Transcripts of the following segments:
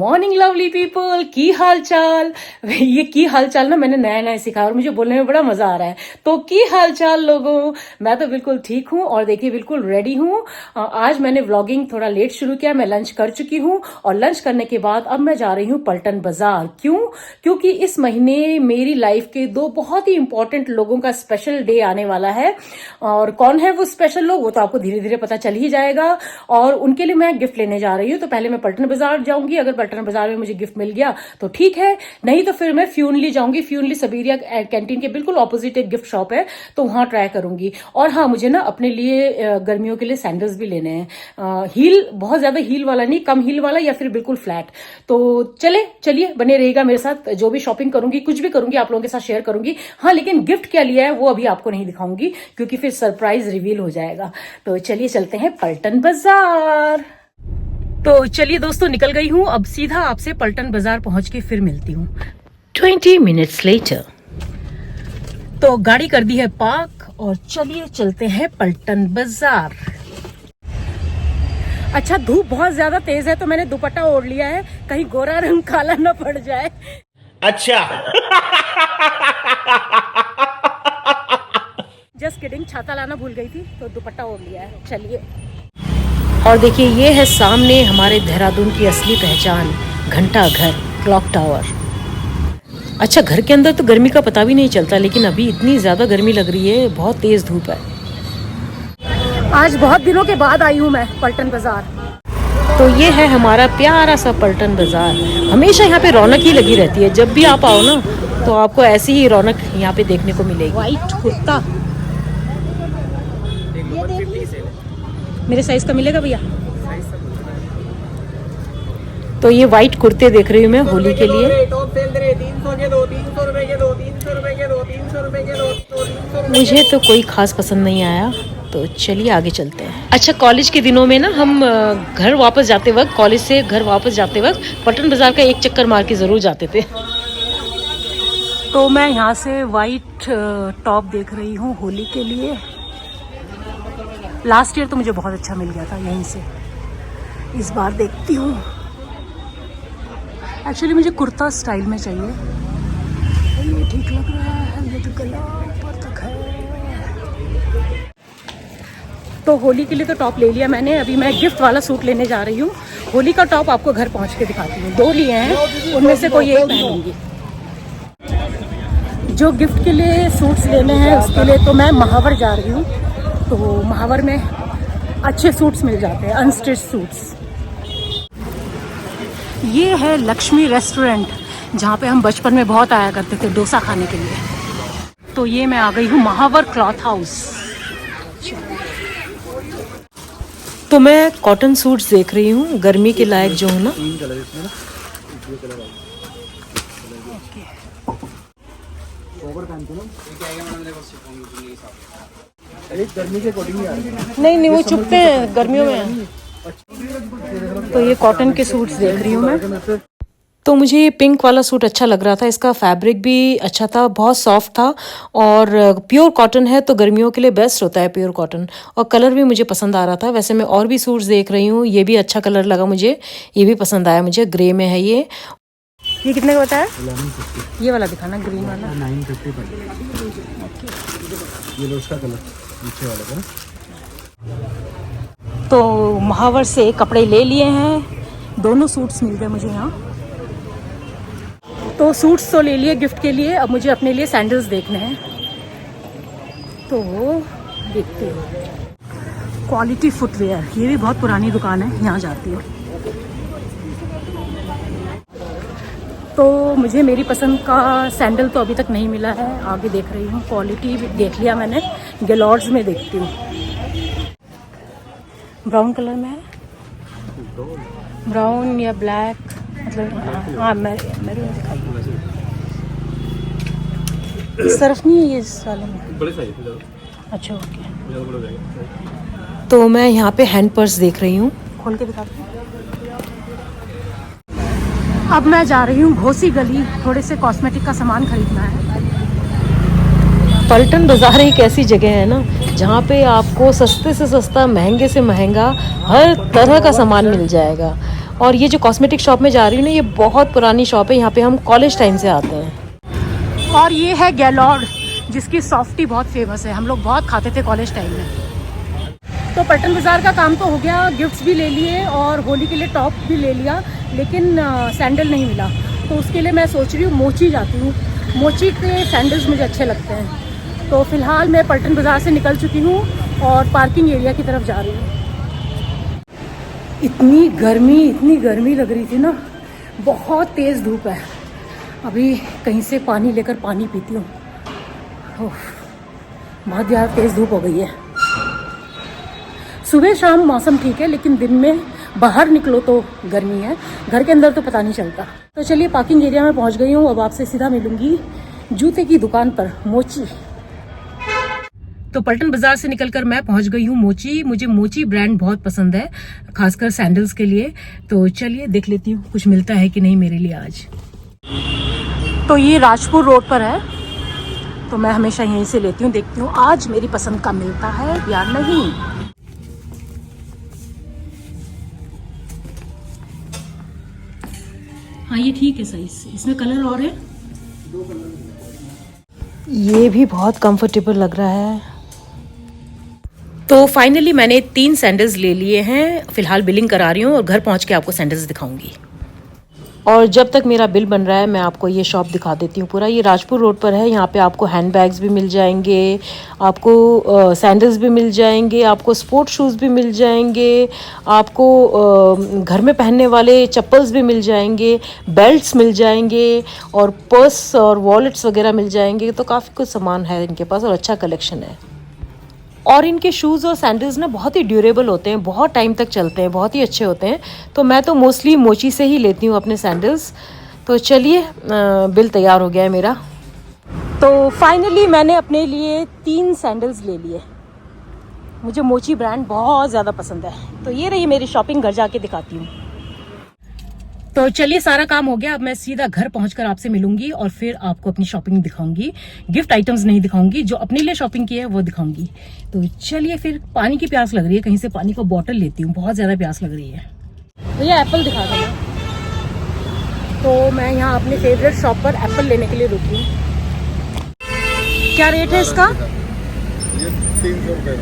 Morning lovely people, की हाल चाल। ये की हाल चाल ना मैंने नया नया सीखा और मुझे बोलने में बड़ा मजा आ रहा है। तो की हाल चाल लोगों, मैं तो बिल्कुल ठीक हूँ और देखिए बिल्कुल रेडी हूँ। आज मैंने व्लॉगिंग थोड़ा लेट शुरू किया, मैं लंच कर चुकी हूँ और लंच करने के बाद अब मैं जा रही हूँ पलटन बाजार। क्यों? क्योंकि इस महीने मेरी लाइफ के दो बहुत ही इंपॉर्टेंट लोगों का स्पेशल डे आने वाला है। और कौन है वो स्पेशल लोग, वो तो आपको धीरे धीरे पता चल ही जाएगा। और उनके लिए मैं गिफ्ट लेने जा रही हूँ। तो पहले मैं पलटन बाजार जाऊंगी, अगर पलटन बाजार में मुझे गिफ्ट मिल गया तो ठीक है, नहीं तो फिर मैं फ्यूनली जाऊंगी। फ्यूनली सबीरिया कैंटीन के बिल्कुल ऑपोजिट एक गिफ्ट शॉप है, तो वहां ट्राई करूंगी। और हाँ, मुझे ना अपने लिए गर्मियों के लिए सैंडल्स भी लेने हैं। हील, बहुत ज्यादा हील वाला नहीं, कम हील वाला या फिर बिल्कुल फ्लैट। तो चलिए बने रहिएगा मेरे साथ। जो भी शॉपिंग करूंगी, कुछ भी करूंगी, आप लोगों के साथ शेयर करूंगी। हाँ, लेकिन गिफ्ट क्या लिया है वो अभी आपको नहीं दिखाऊंगी, क्योंकि फिर सरप्राइज रिवील हो जाएगा। तो चलिए चलते हैं पलटन बाजार। तो चलिए दोस्तों, निकल गई हूँ। अब सीधा आपसे पलटन बाजार पहुंच के फिर मिलती हूँ 20 मिनट्स लेटर। तो गाड़ी कर दी है पार्क और चलिए चलते हैं पलटन बाजार। अच्छा, धूप बहुत ज्यादा तेज है तो मैंने दुपट्टा ओढ़ लिया है, कहीं गोरा रंग काला ना पड़ जाए। अच्छा। जस्ट किडिंग, छाता लाना भूल गई थी तो दुपट्टा ओढ़ लिया है। चलिए। और देखिए, ये है सामने हमारे देहरादून की असली पहचान, घंटा घर, क्लॉक टावर। अच्छा, घर के अंदर तो गर्मी का पता भी नहीं चलता, लेकिन अभी इतनी ज्यादा गर्मी लग रही है, बहुत तेज धूप है। आज बहुत दिनों के बाद आई हूँ मैं पलटन बाजार। तो ये है हमारा प्यारा सा पलटन बाजार। हमेशा यहाँ पे रौनक ही लगी रहती है, जब भी आप आओ ना तो आपको ऐसी ही रौनक यहाँ पे देखने को मिलेगी। व्हाइट कुर्ता मेरे साइज का मिलेगा भैया? तो ये व्हाइट कुर्ते देख रही हूँ मैं होली के लिए। मुझे तो कोई खास पसंद नहीं आया, तो चलिए आगे चलते हैं। अच्छा, कॉलेज के दिनों में ना हम घर वापस जाते वक्त, कॉलेज से घर वापस जाते वक्त पलटन बाजार का एक चक्कर मार के जरूर जाते थे। तो मैं यहाँ से व्हाइट टॉप देख रही हूँ होली के लिए। लास्ट ईयर तो मुझे बहुत अच्छा मिल गया था यहीं से, इस बार देखती हूँ। एक्चुअली मुझे कुर्ता स्टाइल में चाहिए, ये ठीक लग रहा है, ये तो गला पर तक है। तो होली के लिए तो टॉप ले लिया मैंने, अभी मैं गिफ्ट वाला सूट लेने जा रही हूँ। होली का टॉप आपको घर पहुँच के दिखाती हूँ। 2 लिए हैं, उनमें से कोई एक पहनूंगी। जो गिफ्ट के लिए सूट्स लेने हैं उसके लिए तो मैं महावर जा रही हूँ। तो महावर में अच्छे सूट्स मिल जाते हैं, अनस्टिच सूट्स। ये है लक्ष्मी रेस्टोरेंट, जहाँ पे हम बचपन में बहुत आया करते थे डोसा खाने के लिए। तो ये मैं आ गई हूँ महावर क्लॉथ हाउस। तो मैं कॉटन सूट्स देख रही हूँ, गर्मी के लायक जो हो ना। गर्मी के अकॉर्डिंग ही आ रही है। नहीं, वो चुभते हैं गर्मियों में। तो ये कॉटन के सूट्स देख रही हूँ मैं। तो मुझे ये पिंक वाला सूट अच्छा लग रहा था, इसका फैब्रिक भी अच्छा था, बहुत सॉफ्ट था और प्योर कॉटन है, तो गर्मियों के लिए बेस्ट होता है प्योर कॉटन। और कलर भी मुझे पसंद आ रहा था। वैसे मैं और भी सूट्स देख रही हूँ, ये भी अच्छा कलर लगा मुझे, ये भी पसंद आया मुझे, ग्रे में है ये। ये कितने का बताया? 1150। ये वाला दिखाना, ग्रीन वाला। 950 ये लो, उसका कलर नीचे वाला का। तो महावर से कपड़े ले लिए हैं, दोनों सूट्स मिल गए मुझे यहाँ। तो सूट्स तो ले लिए गिफ्ट के लिए, अब मुझे अपने लिए सैंडल्स देखने हैं। तो देखते हैं। क्वालिटी फुटवेयर, ये भी बहुत पुरानी दुकान है, यहाँ जाती हूँ। तो मुझे मेरी पसंद का सैंडल तो अभी तक नहीं मिला है, आगे देख रही हूँ। क्वालिटी देख लिया मैंने, गैलॉर्ड्स में देखती हूँ। ब्राउन कलर में है, ब्राउन या ब्लैक, मतलब हाँ मेरे दिखाइए। इस तरफ नहीं है ये, इस वाले में बड़े साइज थे। अच्छा, ओके। तो मैं यहाँ पे हैंड पर्स देख रही हूँ, खोल के दिखाती हूँ। अब मैं जा रही हूँ घोसी गली, थोड़े से कॉस्मेटिक का सामान खरीदना है। पलटन बाजार एक ऐसी जगह है ना, जहाँ पे आपको सस्ते से सस्ता, महंगे से महंगा हर तरह का सामान मिल जाएगा। और ये जो कॉस्मेटिक शॉप में जा रही हूँ ना, ये बहुत पुरानी शॉप है, यहाँ पे हम कॉलेज टाइम से आते हैं। और ये है गैलॉर्ड, जिसकी सॉफ्टी बहुत फेमस है, हम लोग बहुत खाते थे कॉलेज टाइम में। तो पल्टन बाज़ार का काम तो हो गया, गिफ्ट्स भी ले लिए और होली के लिए टॉप भी ले लिया, लेकिन सैंडल नहीं मिला। तो उसके लिए मैं सोच रही हूँ मोची जाती हूँ, मोची के सैंडल्स मुझे अच्छे लगते हैं। तो फ़िलहाल मैं पल्टन बाज़ार से निकल चुकी हूँ और पार्किंग एरिया की तरफ जा रही हूँ। इतनी गर्मी लग रही थी ना, बहुत तेज़ धूप है। अभी कहीं से पानी लेकर पानी पीती हूँ। बहुत ज़्यादा तेज़ धूप हो गई है। सुबह शाम मौसम ठीक है, लेकिन दिन में बाहर निकलो तो गर्मी है, घर के अंदर तो पता नहीं चलता। तो चलिए पार्किंग एरिया में पहुंच गई हूँ। अब आपसे सीधा मिलूंगी जूते की दुकान पर, मोची। तो पल्टन बाजार से निकलकर मैं पहुंच गई हूँ मोची। मुझे मोची ब्रांड बहुत पसंद है, खासकर सैंडल्स के लिए। तो चलिए देख लेती हूँ कुछ मिलता है कि नहीं मेरे लिए आज। तो ये राजपुर रोड पर है, तो मैं हमेशा यहीं से लेती हूँ। देखती हूँ आज मेरी पसंद का मिलता है या नहीं। हाँ ये ठीक है साइज, इसमें कलर और है। ये भी बहुत कंफर्टेबल लग रहा है। तो फाइनली मैंने 3 सैंडल्स ले लिए हैं। फिलहाल बिलिंग करा रही हूँ और घर पहुँच के आपको सैंडल्स दिखाऊंगी। और जब तक मेरा बिल बन रहा है मैं आपको ये शॉप दिखा देती हूँ पूरा। ये राजपुर रोड पर है, यहाँ पे आपको हैंड बैग्स भी मिल जाएंगे, आपको सैंडल्स भी मिल जाएंगे, आपको स्पोर्ट शूज़ भी मिल जाएंगे, आपको घर में पहनने वाले चप्पल्स भी मिल जाएंगे, बेल्ट्स मिल जाएंगे और पर्स और वॉलेट्स वगैरह मिल जाएंगे। तो काफ़ी कुछ सामान है इनके पास और अच्छा कलेक्शन है। और इनके शूज़ और सैंडल्स ना बहुत ही ड्यूरेबल होते हैं, बहुत टाइम तक चलते हैं, बहुत ही अच्छे होते हैं। तो मैं तो मोस्टली मोची से ही लेती हूँ अपने सैंडल्स। तो चलिए बिल तैयार हो गया है मेरा। तो फाइनली मैंने अपने लिए 3 सैंडल्स ले लिए। मुझे मोची ब्रांड बहुत ज़्यादा पसंद है। तो ये रही मेरी शॉपिंग, घर जाके दिखाती हूँ। तो चलिए सारा काम हो गया, अब मैं सीधा घर पहुंचकर आपसे मिलूंगी और फिर आपको अपनी शॉपिंग दिखाऊंगी। गिफ्ट आइटम्स नहीं दिखाऊंगी, जो अपने लिए शॉपिंग की है वो दिखाऊंगी। तो चलिए फिर, पानी की प्यास लग रही है, कहीं से पानी का बॉटल लेती हूँ, बहुत ज्यादा प्यास लग रही है। भैया एप्पल दिखा देना। तो मैं यहाँ अपने फेवरेट शॉप पर एप्पल लेने के लिए रुकी हूँ। क्या रेट है इसका? ये 300 रुपये,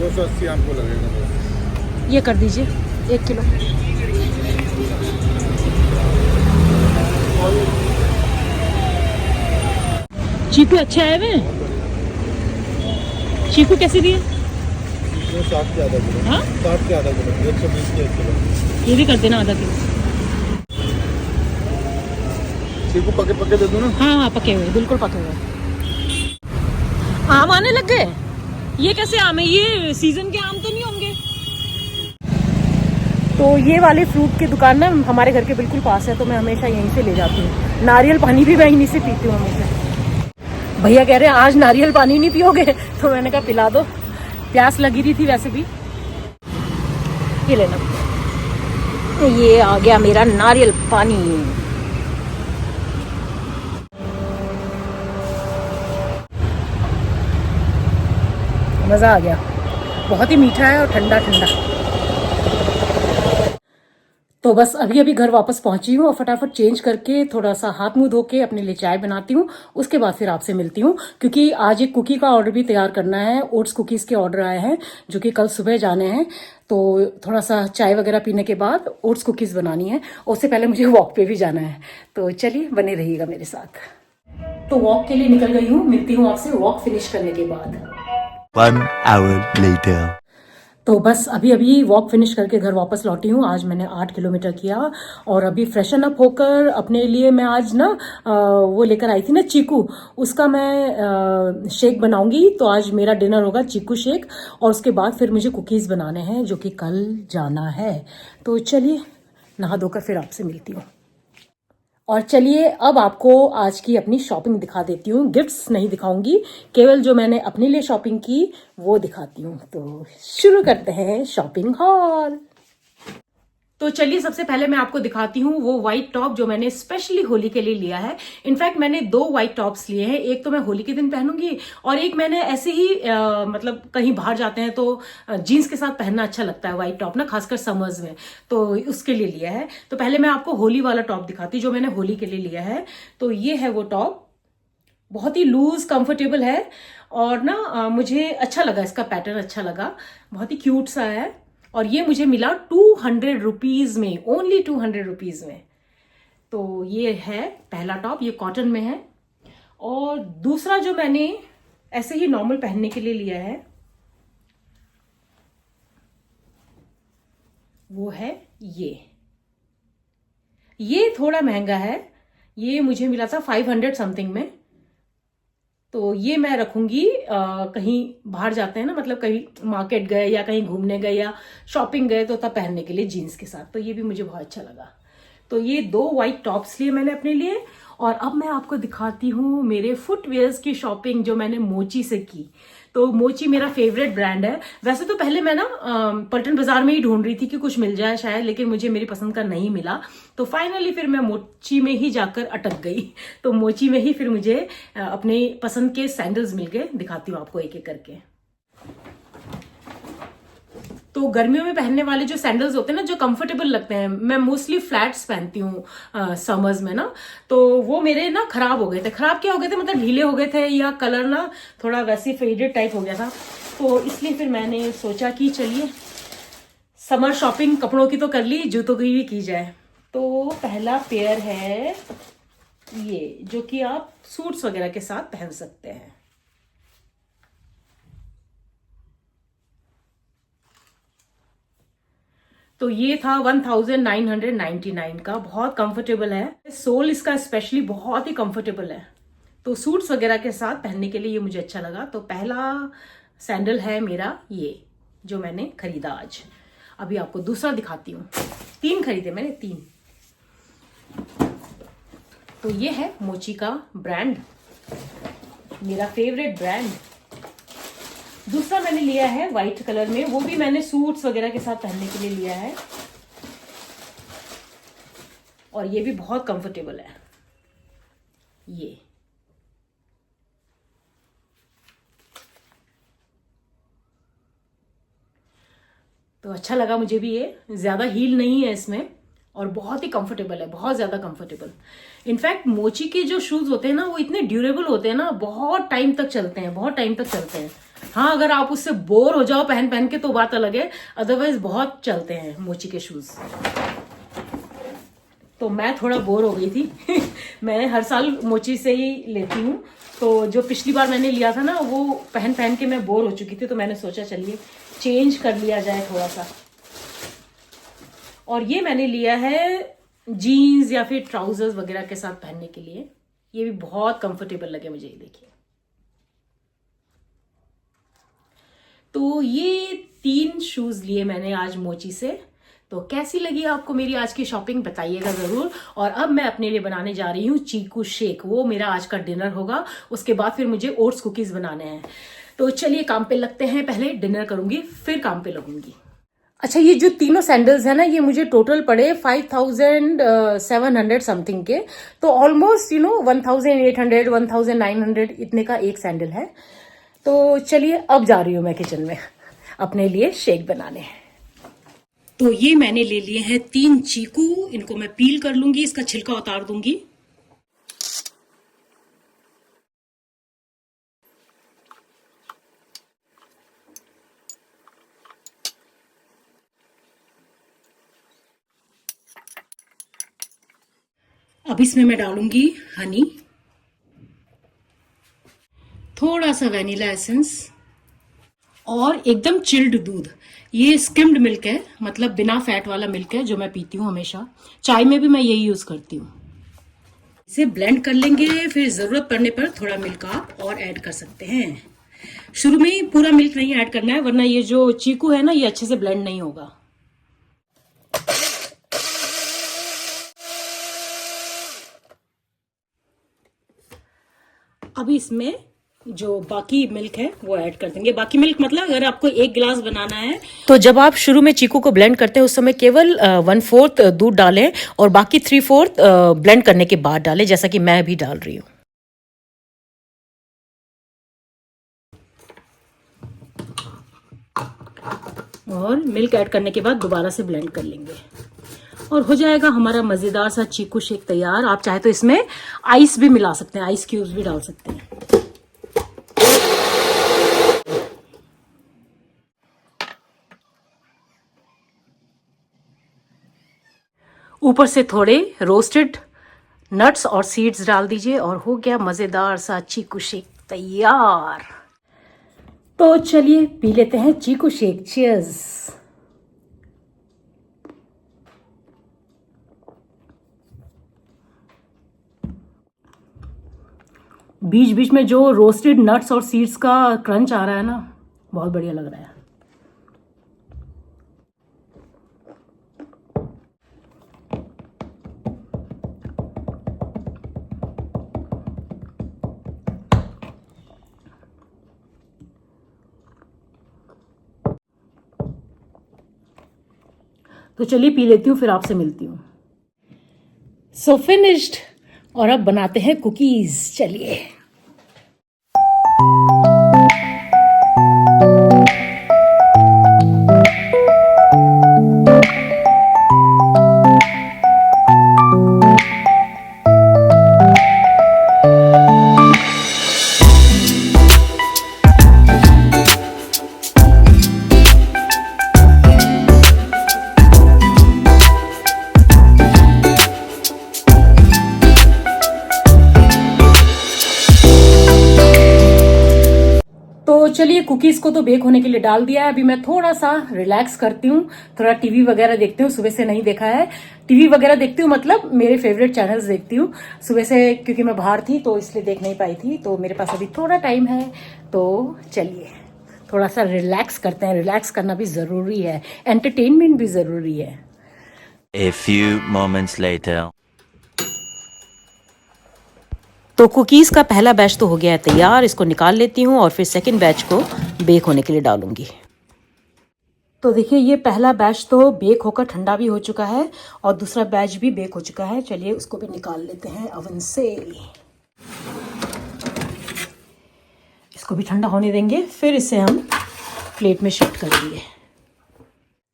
280 आपको लगेगा। ये कर दीजिए 1 किलो। चीकू अच्छा है वे? चीकू कैसे दिए? 60 के आधा किलो। हाँ 60 के आधा किलो, 120 के 1 किलो। ये भी कर देना आधा किलो। चीकू पके पके दे दूँ ना? हाँ हाँ पके हुए, बिल्कुल पके हुए। आम आने लग गए? ये कैसे आम है? ये सीजन के आम तो नहीं होंगे? तो ये वाले फ्रूट की दुकान ना हमारे घर के बिल्कुल पास है, तो मैं हमेशा यहीं से ले जाती हूँ। नारियल पानी भी मैं यहीं से पीती हूँ हमेशा। भैया कह रहे हैं आज नारियल पानी नहीं पियोगे? तो मैंने कहा पिला दो, प्यास लगी रही थी वैसे भी। ये लेना, ये आ गया मेरा नारियल पानी। मज़ा आ गया, बहुत ही मीठा है और ठंडा ठंडा। तो बस अभी अभी घर वापस पहुंची हूँ और फटाफट चेंज करके थोड़ा सा हाथ मुंह धो के अपने लिए चाय बनाती हूँ। उसके बाद फिर आपसे मिलती हूँ, क्योंकि आज एक कुकी का ऑर्डर भी तैयार करना है। ओट्स कुकीज़ के ऑर्डर आए हैं जो कि कल सुबह जाने हैं। तो थोड़ा सा चाय वगैरह पीने के बाद ओट्स कुकीज़ बनानी है। उससे पहले मुझे वॉक पे भी जाना है। तो चलिए बने रहिएगा मेरे साथ। तो वॉक के लिए निकल गई हूँ, मिलती हूँ आपसे वॉक फिनिश करने के बाद। 1 hour later. तो बस अभी अभी वॉक फिनिश करके घर वापस लौटी हूँ। आज मैंने 8 किलोमीटर किया और अभी फ्रेशन अप होकर अपने लिए मैं आज ना वो लेकर आई थी ना चीकू, उसका मैं शेक बनाऊंगी। तो आज मेरा डिनर होगा चीकू शेक और उसके बाद फिर मुझे कुकीज़ बनाने हैं जो कि कल जाना है। तो चलिए नहा धोकर फिर आपसे मिलती हूँ। और चलिए अब आपको आज की अपनी शॉपिंग दिखा देती हूँ। गिफ्ट्स नहीं दिखाऊंगी, केवल जो मैंने अपने लिए शॉपिंग की वो दिखाती हूँ। तो शुरू करते हैं शॉपिंग हॉल। तो चलिए सबसे पहले मैं आपको दिखाती हूँ वो व्हाइट टॉप जो मैंने स्पेशली होली के लिए लिया है। इनफैक्ट मैंने 2 व्हाइट टॉप्स लिए हैं, एक तो मैं होली के दिन पहनूंगी और एक मैंने ऐसे ही मतलब कहीं बाहर जाते हैं तो जीन्स के साथ पहनना अच्छा लगता है व्हाइट टॉप ना, खासकर समर्स में, तो उसके लिए लिया है। तो पहले मैं आपको होली वाला टॉप दिखाती हूँ जो मैंने होली के लिए लिया है। तो ये है वो टॉप, बहुत ही लूज कंफर्टेबल है और ना मुझे अच्छा लगा, इसका पैटर्न अच्छा लगा, बहुत ही क्यूट सा है। और ये मुझे मिला 200 रुपीज में, ओनली 200 रुपीज में। तो ये है पहला टॉप, ये कॉटन में है। और दूसरा जो मैंने ऐसे ही नॉर्मल पहनने के लिए लिया है वो है ये थोड़ा महंगा है, ये मुझे मिला था 500 समथिंग में। तो ये मैं रखूंगी कहीं बाहर जाते हैं ना, मतलब कहीं मार्केट गए या कहीं घूमने गए या शॉपिंग गए तो तब पहनने के लिए जीन्स के साथ। तो ये भी मुझे बहुत अच्छा लगा। तो ये 2 व्हाइट टॉप्स लिए मैंने अपने लिए। और अब मैं आपको दिखाती हूँ मेरे फुटवेयर्स की शॉपिंग जो मैंने मोची से की। तो मोची मेरा फेवरेट ब्रांड है। वैसे तो पहले मैं ना पलटन बाजार में ही ढूंढ रही थी कि कुछ मिल जाए शायद, लेकिन मुझे मेरी पसंद का नहीं मिला। तो फाइनली फिर मैं मोची में ही जाकर अटक गई। तो मोची में ही फिर मुझे अपने पसंद के सैंडल्स मिल गए। दिखाती हूँ आपको एक एक करके। तो गर्मियों में पहनने वाले जो सैंडल्स होते हैं ना, जो कंफर्टेबल लगते हैं, मैं मोस्टली फ्लैट्स पहनती हूँ समर्स में ना, तो वो मेरे ना खराब हो गए थे। खराब क्या हो गए थे, मतलब ढीले हो गए थे या कलर ना थोड़ा वैसे फेडेड टाइप हो गया था। तो इसलिए फिर मैंने सोचा कि चलिए समर शॉपिंग कपड़ों की तो कर ली, जूतों की भी की जाए। तो पहला पेयर है ये, जो कि आप सूट्स वगैरह के साथ पहन सकते हैं। तो ये था 1999 का, बहुत कंफर्टेबल है। सोल इसका स्पेशली बहुत ही कंफर्टेबल है। तो सूट्स वगैरह के साथ पहनने के लिए ये मुझे अच्छा लगा। तो पहला सैंडल है मेरा ये, जो मैंने खरीदा आज। अभी आपको दूसरा दिखाती हूँ। 3 खरीदे मैंने, 3। तो ये है मोची का ब्रांड, मेरा फेवरेट ब्रांड। दूसरा मैंने लिया है व्हाइट कलर में, वो भी मैंने सूट्स वगैरह के साथ पहनने के लिए लिया है। और ये भी बहुत कंफर्टेबल है। ये तो अच्छा लगा मुझे भी। ये ज्यादा हील नहीं है इसमें और बहुत ही कंफर्टेबल है, बहुत ज्यादा कंफर्टेबल। इनफैक्ट मोची के जो शूज होते हैं ना, वो इतने ड्यूरेबल होते हैं ना, बहुत टाइम तक चलते हैं, बहुत टाइम तक चलते हैं। हाँ, अगर आप उससे बोर हो जाओ पहन पहन के तो बात अलग है, अदरवाइज बहुत चलते हैं मोची के शूज। तो मैं थोड़ा बोर हो गई थी मैं हर साल मोची से ही लेती हूँ। तो जो पिछली बार मैंने लिया था ना, वो पहन पहन के मैं बोर हो चुकी थी। तो मैंने सोचा चलिए चेंज कर लिया जाए थोड़ा सा। और ये मैंने लिया है जीन्स या फिर ट्राउजर्स वगैरह के साथ पहनने के लिए। ये भी बहुत कंफर्टेबल लगे मुझे, ये देखिए। तो ये 3 शूज लिए मैंने आज मोची से। तो कैसी लगी आपको मेरी आज की शॉपिंग, बताइएगा जरूर। और अब मैं अपने लिए बनाने जा रही हूँ चीकू शेक, वो मेरा आज का डिनर होगा। उसके बाद फिर मुझे ओट्स कुकीज बनाने हैं। तो चलिए काम पे लगते हैं, पहले डिनर करूंगी फिर काम पे लगूंगी। अच्छा, ये जो तीनों सैंडल्स है ना, ये मुझे टोटल पड़े 5700 समथिंग के। तो ऑलमोस्ट 1800 1900 इतने का एक सैंडल है। तो चलिए अब जा रही हूँ मैं किचन में अपने लिए शेक बनाने। तो ये मैंने ले लिए हैं 3 चीकू, इनको मैं पील कर लूंगी, इसका छिलका उतार दूंगी। अब इसमें मैं डालूंगी हनी, थोड़ा सा वैनिला एसेंस और एकदम चिल्ड दूध। ये स्किम्ड मिल्क है, मतलब बिना फैट वाला मिल्क है, जो मैं पीती हूँ हमेशा। चाय में भी मैं यही यूज करती हूँ। इसे ब्लेंड कर लेंगे, फिर जरूरत पड़ने पर थोड़ा मिल्क आप और ऐड कर सकते हैं। शुरू में ही पूरा मिल्क नहीं ऐड करना है, वरना ये जो चीकू है ना, ये अच्छे से ब्लेंड नहीं होगा। अभी इसमें जो बाकी मिल्क है वो ऐड कर देंगे। बाकी मिल्क मतलब अगर आपको 1 गिलास बनाना है तो जब आप शुरू में चीकू को ब्लेंड करते हैं उस समय केवल 1/4 दूध डालें और बाकी 3/4 ब्लेंड करने के बाद डालें, जैसा कि मैं भी डाल रही हूँ। और मिल्क ऐड करने के बाद दोबारा से ब्लेंड कर लेंगे और हो जाएगा हमारा मज़ेदार सा चीकू शेक तैयार। आप चाहे तो इसमें आइस भी मिला सकते हैं, आइस क्यूब्स भी डाल सकते हैं। ऊपर से थोड़े रोस्टेड नट्स और सीड्स डाल दीजिए और हो गया मज़ेदार सा चीकू शेक तैयार। तो चलिए पी लेते हैं चीकू शेक। चीयर्स। बीच बीच में जो रोस्टेड नट्स और सीड्स का क्रंच आ रहा है ना, बहुत बढ़िया लग रहा है। तो चलिए पी लेती हूँ, फिर आपसे मिलती हूँ। सो फिनिश्ड। और अब बनाते हैं कुकीज। चलिए। तो चलिए कुकीज को तो बेक होने के लिए डाल दिया है। अभी मैं थोड़ा सा रिलैक्स करती हूँ, थोड़ा टीवी वगैरह देखती हूँ। सुबह से नहीं देखा है टीवी वगैरह, देखती हूँ मतलब मेरे फेवरेट चैनल्स देखती हूँ सुबह से, क्योंकि मैं बाहर थी तो इसलिए देख नहीं पाई थी। तो मेरे पास अभी थोड़ा टाइम है, तो चलिए थोड़ा सा रिलैक्स करते हैं। रिलैक्स करना भी जरूरी है, एंटरटेनमेंट भी जरूरी है। A few moments later. तो कुकीज़ का पहला बैच तो हो गया है तैयार, इसको निकाल लेती हूँ और फिर सेकंड बैच को बेक होने के लिए डालूंगी। तो देखिए ये पहला बैच तो बेक होकर ठंडा भी हो चुका है और दूसरा बैच भी बेक हो चुका है। चलिए उसको भी निकाल लेते हैं ओवन से। इसको भी ठंडा होने देंगे, फिर इसे हम प्लेट में शिफ्ट करेंगे।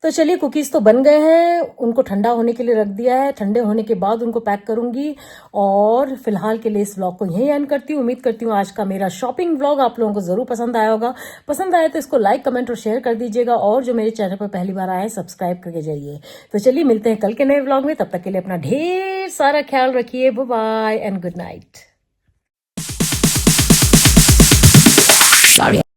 तो चलिए कुकीज़ तो बन गए हैं, उनको ठंडा होने के लिए रख दिया है। ठंडे होने के बाद उनको पैक करूंगी और फिलहाल के लिए इस व्लॉग को यहीं एंड करती हूँ। उम्मीद करती हूँ आज का मेरा शॉपिंग व्लॉग आप लोगों को जरूर पसंद आया होगा। पसंद आया तो इसको लाइक, कमेंट और शेयर कर दीजिएगा और जो मेरे चैनल पर पहली बार आए सब्सक्राइब करके जाइए। तो चलिए मिलते हैं कल के नए व्लॉग में, तब तक के लिए अपना ढेर सारा ख्याल रखिए। Bye bye and good night.